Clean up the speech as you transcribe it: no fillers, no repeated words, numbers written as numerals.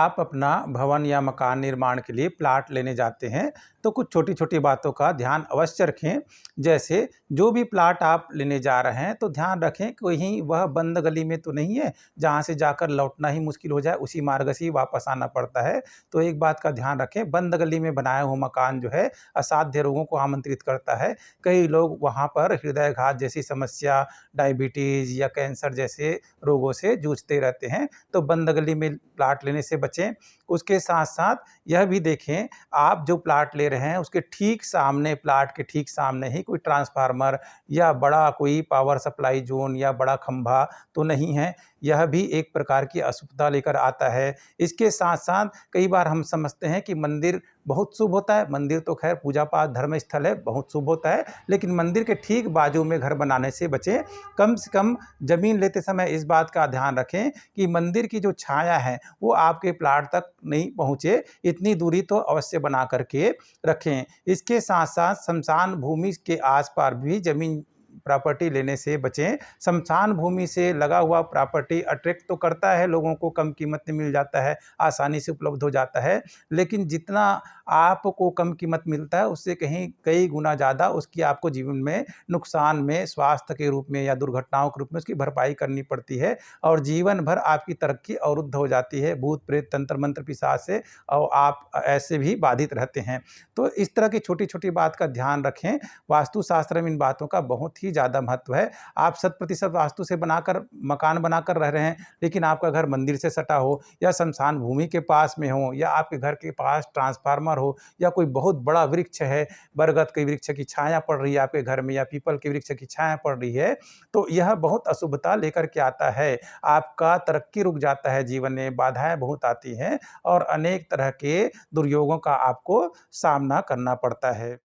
आप अपना भवन या मकान निर्माण के लिए प्लाट लेने जाते हैं तो कुछ छोटी-छोटी बातों का ध्यान अवश्य रखें। जैसे जो भी प्लाट आप लेने जा रहे हैं तो ध्यान रखें कहीं वह बंद गली में तो नहीं है, जहाँ से जाकर लौटना ही मुश्किल हो जाए, उसी मार्ग से ही वापस आना पड़ता है। तो एक बात का ध्यान रखें, बंद गली में बनाया हुआ मकान जो है असाध्य रोगों को आमंत्रित करता है। कई लोग वहाँ पर हृदयघात जैसी समस्या, डायबिटीज़ या कैंसर जैसे रोगों से जूझते रहते हैं। तो बंद गली में प्लाट लेने से बचें। उसके साथ-साथ यह भी देखें, आप जो प्लाट ले रहे हैं उसके ठीक सामने, प्लाट के ठीक सामने ही कोई ट्रांसफ़ार्मर या बड़ा कोई पावर सप्लाई ज़ोन या बड़ा खंभा तो नहीं है। यह भी एक प्रकार की अशुभता लेकर आता है। इसके साथ-साथ कई बार हम समझते हैं कि मंदिर बहुत शुभ होता है। मंदिर तो ख़ैर पूजा-पाठ धर्म स्थल है, बहुत शुभ होता है, लेकिन मंदिर के ठीक बाजू में घर बनाने से बचें। कम से कम ज़मीन लेते समय इस बात का ध्यान रखें कि मंदिर की जो छाया है, वो आपके प्लाट तक नहीं पहुँचे, इतनी दूरी तो अवश्य बना कर के रखें। इसके साथ-साथ श्मशान भूमि के आस-पास भी ज़मीन प्रॉपर्टी लेने से बचें। श्मशान भूमि से लगा हुआ प्रॉपर्टी अट्रैक्ट तो करता है लोगों को, कम कीमत में मिल जाता है, आसानी से उपलब्ध हो जाता है, लेकिन जितना आपको कम कीमत मिलता है, उससे कहीं कई गुना ज़्यादा उसकी आपको जीवन में नुकसान में, स्वास्थ्य के रूप में या दुर्घटनाओं के रूप में उसकी भरपाई करनी पड़ती है और जीवन भर आपकी तरक्की अवरुद्ध हो जाती है, भूत-प्रेत, तंत्र-मंत्र, पिशाच से और आप ऐसे भी बाधित रहते हैं। तो इस तरह की छोटी-छोटी बात का ध्यान रखें। वास्तुशास्त्र में इन बातों का बहुत ही ज़्यादा महत्व है। आप शत प्रतिशत वास्तु से बनाकर मकान बनाकर रह रहे हैं, लेकिन आपका घर मंदिर से सटा हो या श्मशान भूमि के पास में हो या आपके घर के पास ट्रांसफ़ार्मर हो या कोई बहुत बड़ा वृक्ष है, बरगद के वृक्ष की छाया पड़ रही है आपके घर में या पीपल के वृक्ष की छाया पड़ रही है, तो यह बहुत अशुभता लेकर के आता है। आपका तरक्की रुक जाता है जीवन में, बाधाएँ बहुत आती हैं और अनेक तरह के दुर्योगों का आपको सामना करना पड़ता है।